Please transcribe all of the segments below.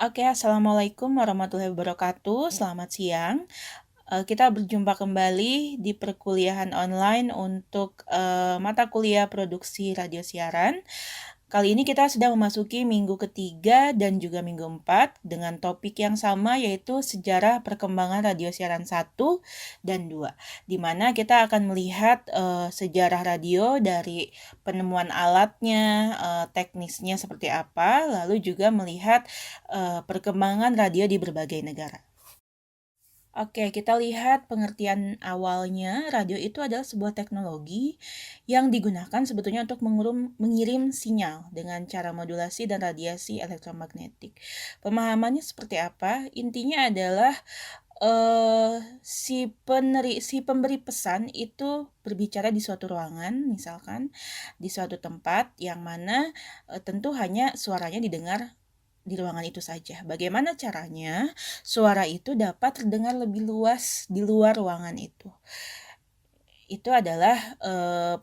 Oke, Assalamualaikum warahmatullahi wabarakatuh. Selamat siang. Kita berjumpa kembali di perkuliahan online untuk mata kuliah produksi radio siaran. Kali ini kita sudah memasuki minggu ketiga dan juga minggu 4 dengan topik yang sama yaitu sejarah perkembangan radio siaran 1 dan 2, di mana kita akan melihat sejarah radio dari penemuan alatnya, teknisnya seperti apa, lalu juga melihat perkembangan radio di berbagai negara. Oke, kita lihat pengertian awalnya. Radio itu adalah sebuah teknologi yang digunakan sebetulnya untuk mengirim sinyal dengan cara modulasi dan radiasi elektromagnetik. Pemahamannya seperti apa? Intinya adalah si pemberi pesan itu berbicara di suatu ruangan, misalkan di suatu tempat yang mana tentu hanya suaranya didengar di ruangan itu saja. Bagaimana caranya suara itu dapat terdengar lebih luas di luar ruangan itu? Itu adalah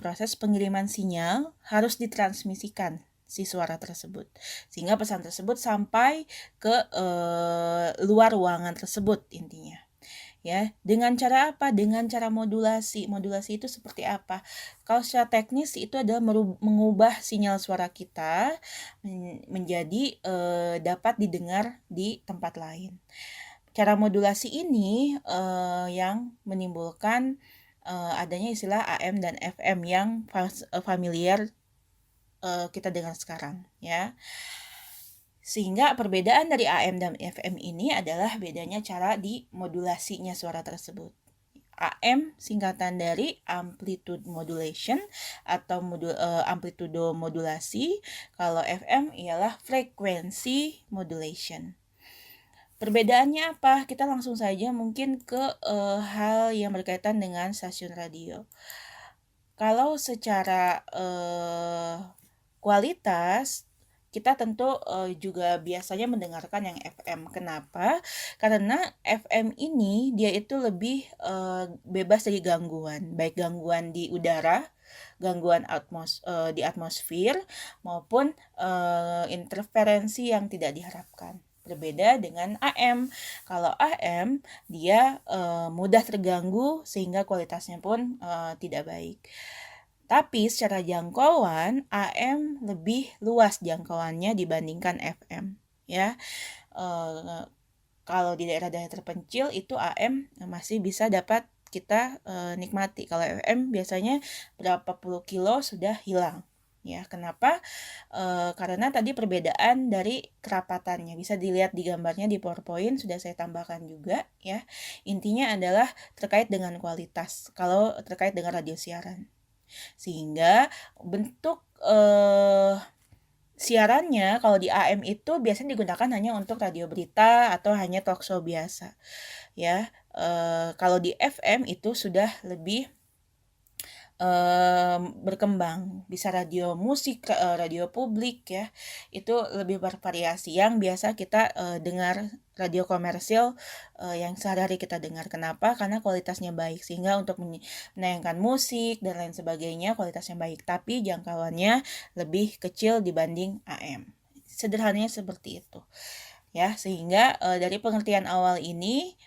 proses pengiriman sinyal harus ditransmisikan si suara tersebut, sehingga pesan tersebut sampai ke luar ruangan tersebut intinya. Ya, dengan cara apa? Dengan cara modulasi. Modulasi itu seperti apa? Kalau secara teknis itu adalah mengubah sinyal suara kita menjadi dapat didengar di tempat lain. Cara modulasi ini yang menimbulkan adanya istilah AM dan FM yang familiar kita dengar sekarang, ya. Sehingga perbedaan dari AM dan FM ini adalah bedanya cara di modulasinya suara tersebut. AM singkatan dari amplitude modulation atau amplitudo modulasi, kalau FM ialah frequency modulation. Perbedaannya apa? Kita langsung saja mungkin ke hal yang berkaitan dengan stasiun radio. Kalau secara kualitas, kita tentu juga biasanya mendengarkan yang FM. Kenapa? Karena FM ini dia itu lebih bebas dari gangguan, baik gangguan di udara, gangguan di atmosfer, maupun interferensi yang tidak diharapkan. Berbeda dengan AM. Kalau AM dia mudah terganggu sehingga kualitasnya pun tidak baik. Tapi secara jangkauan AM lebih luas jangkauannya dibandingkan FM, ya. Kalau di daerah-daerah terpencil itu AM masih bisa dapat kita nikmati. Kalau FM biasanya berapa puluh kilo sudah hilang. Ya, kenapa? Karena tadi perbedaan dari kerapatannya. Bisa dilihat di gambarnya di PowerPoint, sudah saya tambahkan juga, ya. Intinya adalah terkait dengan kualitas, kalau terkait dengan radio siaran. Sehingga bentuk siarannya kalau di AM itu biasanya digunakan hanya untuk radio berita atau hanya talk show biasa, ya. Kalau di FM itu sudah lebih berkembang, bisa radio musik, radio publik, ya, itu lebih bervariasi. Yang biasa kita dengar radio komersil yang sehari-hari kita dengar. Kenapa? Karena kualitasnya baik, sehingga untuk menayangkan musik dan lain sebagainya kualitasnya baik, tapi jangkauannya lebih kecil dibanding AM. Sederhananya seperti itu, ya. Sehingga dari pengertian awal ini,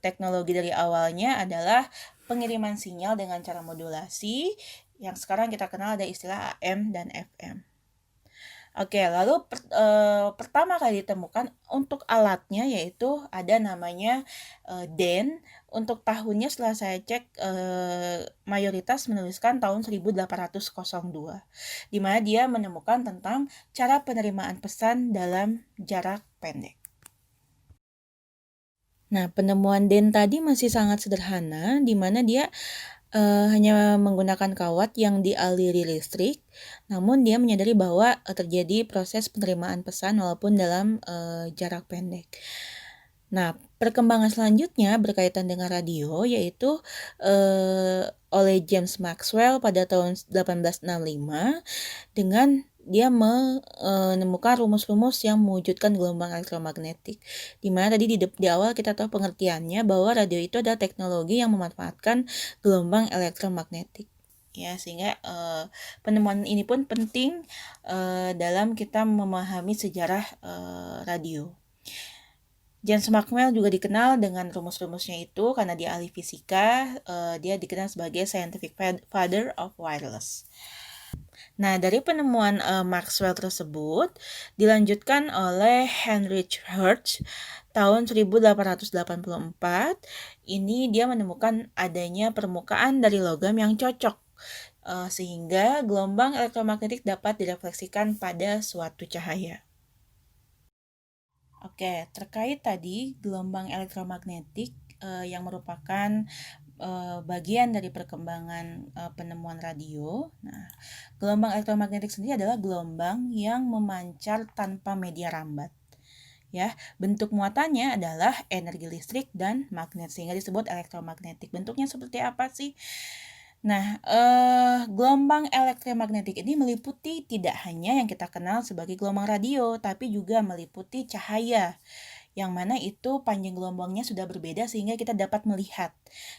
teknologi dari awalnya adalah pengiriman sinyal dengan cara modulasi, yang sekarang kita kenal ada istilah AM dan FM. Oke, lalu pertama kali ditemukan untuk alatnya yaitu ada namanya DEN. Untuk tahunnya setelah saya cek mayoritas menuliskan tahun 1802, di mana dia menemukan tentang cara penerimaan pesan dalam jarak pendek. Nah, penemuan DEN tadi masih sangat sederhana, di mana dia hanya menggunakan kawat yang dialiri listrik, namun dia menyadari bahwa terjadi proses penerimaan pesan walaupun dalam jarak pendek. Nah, perkembangan selanjutnya berkaitan dengan radio, yaitu oleh James Maxwell pada tahun 1865 dengan dia menemukan rumus-rumus yang mewujudkan gelombang elektromagnetik. Di mana tadi di awal kita tahu pengertiannya bahwa radio itu adalah teknologi yang memanfaatkan gelombang elektromagnetik. ya, sehingga penemuan ini pun penting dalam kita memahami sejarah radio. James Maxwell juga dikenal dengan rumus-rumusnya itu karena dia ahli fisika, dia dikenal sebagai scientific father of wireless. Nah, dari penemuan Maxwell tersebut dilanjutkan oleh Heinrich Hertz tahun 1884. Ini dia menemukan adanya permukaan dari logam yang cocok sehingga gelombang elektromagnetik dapat direfleksikan pada suatu cahaya. Oke, terkait tadi gelombang elektromagnetik yang merupakan bagian dari perkembangan penemuan radio. Nah, gelombang elektromagnetik sendiri adalah gelombang yang memancar tanpa media rambat. Ya, bentuk muatannya adalah energi listrik dan magnet sehingga disebut elektromagnetik. Bentuknya seperti apa sih? Nah, gelombang elektromagnetik ini meliputi tidak hanya yang kita kenal sebagai gelombang radio, tapi juga meliputi cahaya, yang mana itu panjang gelombangnya sudah berbeda sehingga kita dapat melihat.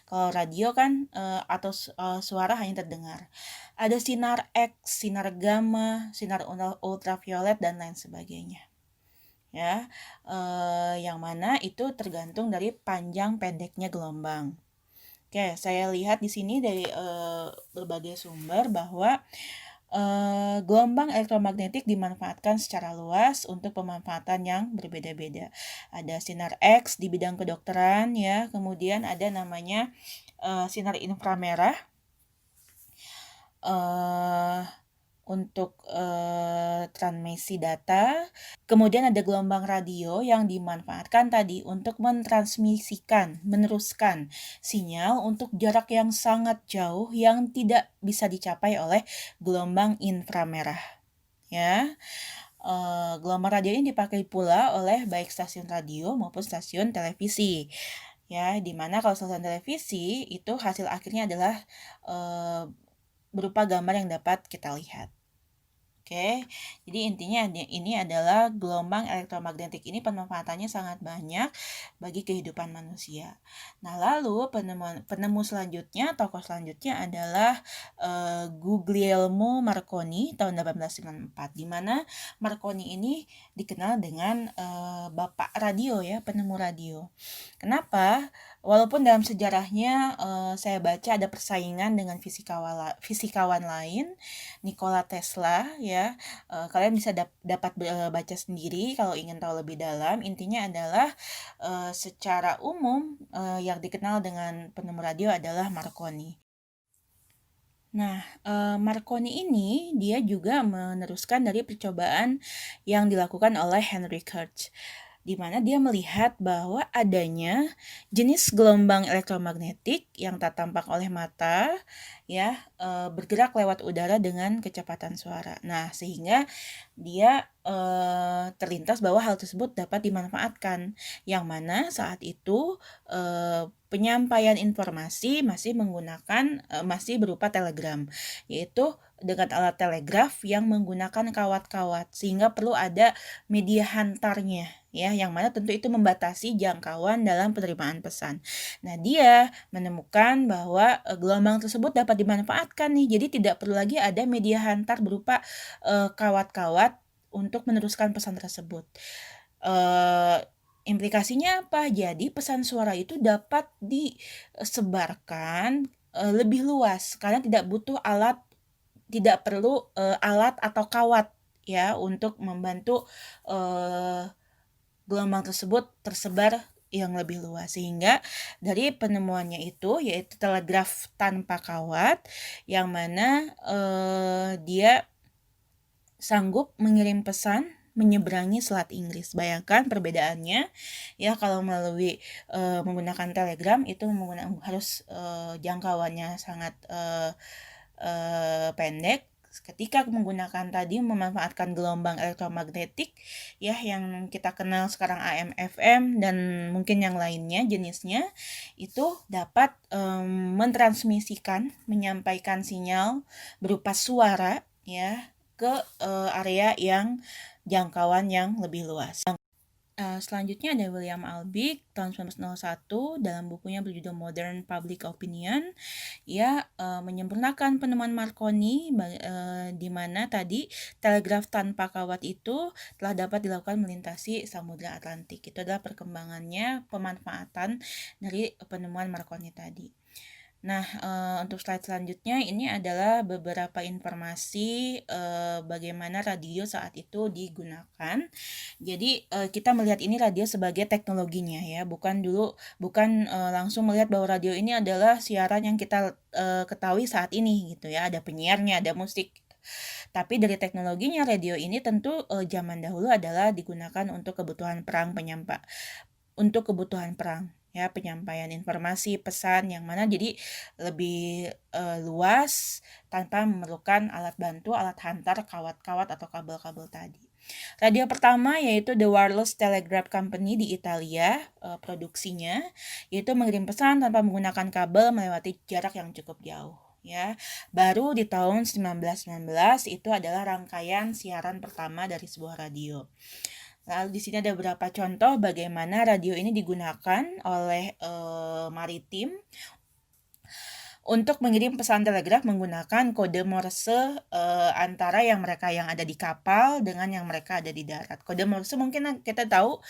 Kalau radio kan atau suara hanya terdengar. Ada sinar X, sinar gamma, sinar ultraviolet dan lain sebagainya. Ya, yang mana itu tergantung dari panjang pendeknya gelombang. Oke, saya lihat di sini dari berbagai sumber bahwa gelombang elektromagnetik dimanfaatkan secara luas untuk pemanfaatan yang berbeda-beda. Ada sinar X di bidang kedokteran, ya, kemudian ada namanya sinar inframerah untuk transmisi data. Kemudian ada gelombang radio yang dimanfaatkan tadi untuk mentransmisikan, meneruskan sinyal untuk jarak yang sangat jauh yang tidak bisa dicapai oleh gelombang inframerah. Ya, gelombang radio ini dipakai pula oleh baik stasiun radio maupun stasiun televisi. Ya, dimana kalau stasiun televisi itu hasil akhirnya adalah berupa gambar yang dapat kita lihat. Oke, jadi intinya ini adalah gelombang elektromagnetik ini pemanfaatannya sangat banyak bagi kehidupan manusia. Nah, lalu penemu selanjutnya, tokoh selanjutnya adalah Guglielmo Marconi tahun 1894, di mana Marconi ini dikenal dengan bapak radio ya, penemu radio. Kenapa? Walaupun dalam sejarahnya saya baca ada persaingan dengan fisikawan lain, Nikola Tesla ya. Kalian bisa dapat baca sendiri kalau ingin tahu lebih dalam. Intinya adalah secara umum yang dikenal dengan penemu radio adalah Marconi. Nah, Marconi ini dia juga meneruskan dari percobaan yang dilakukan oleh Henry Hertz, di mana dia melihat bahwa adanya jenis gelombang elektromagnetik yang tak tampak oleh mata, ya, bergerak lewat udara dengan kecepatan suara. Nah, sehingga dia terlintas bahwa hal tersebut dapat dimanfaatkan, yang mana saat itu penyampaian informasi masih berupa telegram, yaitu dengan alat telegraf yang menggunakan kawat-kawat, sehingga perlu ada media hantarnya, ya, yang mana tentu itu membatasi jangkauan dalam penerimaan pesan. Nah, dia menemukan bahwa gelombang tersebut dapat dimanfaatkan nih, jadi tidak perlu lagi ada media hantar berupa kawat-kawat untuk meneruskan pesan tersebut. Implikasinya apa? Jadi pesan suara itu dapat disebarkan lebih luas karena tidak perlu alat atau kawat ya untuk membantu gelombang tersebut tersebar yang lebih luas, sehingga dari penemuannya itu yaitu telegraf tanpa kawat yang mana dia sanggup mengirim pesan menyeberangi Selat Inggris. Bayangkan perbedaannya ya, kalau melalui menggunakan telegram itu harus jangkauannya sangat pendek. Ketika menggunakan tadi memanfaatkan gelombang elektromagnetik ya yang kita kenal sekarang AM, FM dan mungkin yang lainnya jenisnya, itu dapat mentransmisikan, menyampaikan sinyal berupa suara ya ke area yang jangkauan yang lebih luas. Selanjutnya ada William Albeck tahun 1901 dalam bukunya berjudul Modern Public Opinion. Ia menyempurnakan penemuan Marconi di mana tadi telegraf tanpa kawat itu telah dapat dilakukan melintasi Samudra Atlantik. Itu adalah perkembangannya pemanfaatan dari penemuan Marconi tadi. Nah, untuk slide selanjutnya ini adalah beberapa informasi bagaimana radio saat itu digunakan. Jadi kita melihat ini radio sebagai teknologinya ya, bukan langsung melihat bahwa radio ini adalah siaran yang kita ketahui saat ini gitu ya, ada penyiarnya, ada musik. Tapi dari teknologinya radio ini tentu zaman dahulu adalah digunakan untuk kebutuhan perang ya, penyampaian informasi, pesan yang mana jadi lebih luas tanpa memerlukan alat bantu, alat hantar, kawat-kawat atau kabel-kabel tadi. Radio pertama yaitu The Wireless Telegraph Company di Italia, produksinya yaitu mengirim pesan tanpa menggunakan kabel melewati jarak yang cukup jauh. Ya, baru di tahun 1919 itu adalah rangkaian siaran pertama dari sebuah radio. Lalu di sini ada beberapa contoh bagaimana radio ini digunakan oleh maritim untuk mengirim pesan telegraf menggunakan kode Morse antara mereka yang ada di kapal dengan yang mereka ada di darat. Kode Morse mungkin kita tahu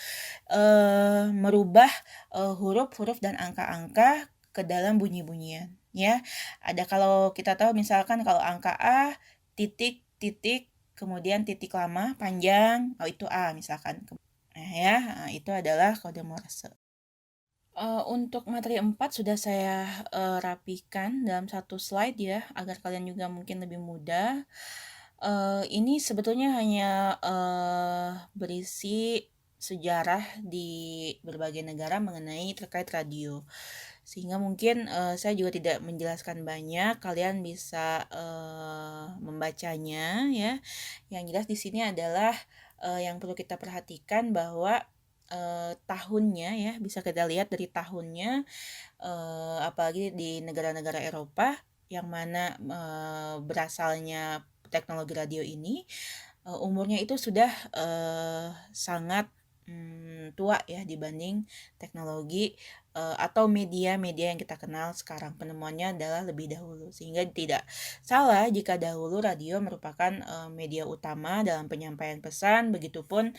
merubah huruf-huruf dan angka-angka ke dalam bunyi-bunyian. Ya, ada kalau kita tahu misalkan kalau angka A titik titik kemudian titik lama panjang, itu A misalkan. Nah, itu adalah kode Morse. Untuk materi 4 sudah saya rapikan dalam satu slide ya, agar kalian juga mungkin lebih mudah. Ini sebetulnya hanya berisi sejarah di berbagai negara mengenai terkait radio. Sehingga mungkin saya juga tidak menjelaskan banyak, kalian bisa membacanya ya. Yang jelas di sini adalah yang perlu kita perhatikan bahwa tahunnya ya, bisa kita lihat dari tahunnya, apalagi di negara-negara Eropa yang mana berasalnya teknologi radio ini, umurnya itu sudah sangat tua ya dibanding teknologi atau media-media yang kita kenal sekarang. Penemuannya adalah lebih dahulu, sehingga tidak salah jika dahulu radio merupakan media utama dalam penyampaian pesan, begitupun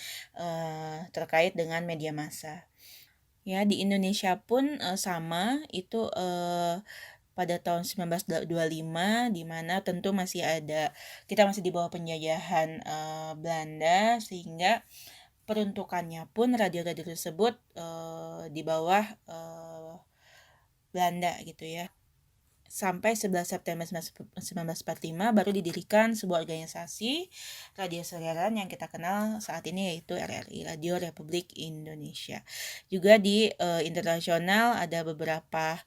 terkait dengan media massa. Ya, di Indonesia pun sama, itu pada tahun 1925 di mana tentu kita masih di bawah penjajahan Belanda, sehingga peruntukannya pun radio-radio tersebut di bawah Belanda gitu ya. Sampai 11 September 1945 baru didirikan sebuah organisasi radio siaran yang kita kenal saat ini yaitu RRI, Radio Republik Indonesia. Juga di internasional ada beberapa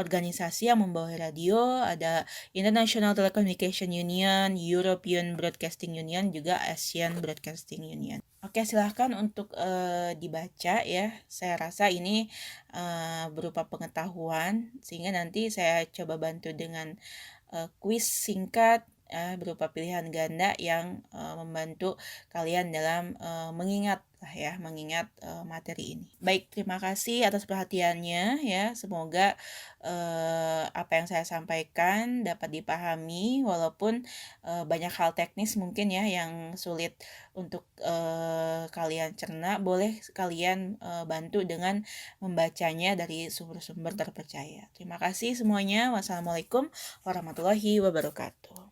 organisasi yang membawahi radio, ada International Telecommunication Union, European Broadcasting Union, juga Asian Broadcasting Union. Oke, silahkan untuk dibaca ya. Saya rasa ini berupa pengetahuan, sehingga nanti saya coba bantu dengan kuis singkat berupa pilihan ganda yang membantu kalian dalam mengingat materi ini. Baik, terima kasih atas perhatiannya ya. Semoga apa yang saya sampaikan dapat dipahami, walaupun banyak hal teknis mungkin ya yang sulit untuk kalian cerna. Boleh kalian bantu dengan membacanya dari sumber-sumber terpercaya. Terima kasih semuanya. Wassalamualaikum warahmatullahi wabarakatuh.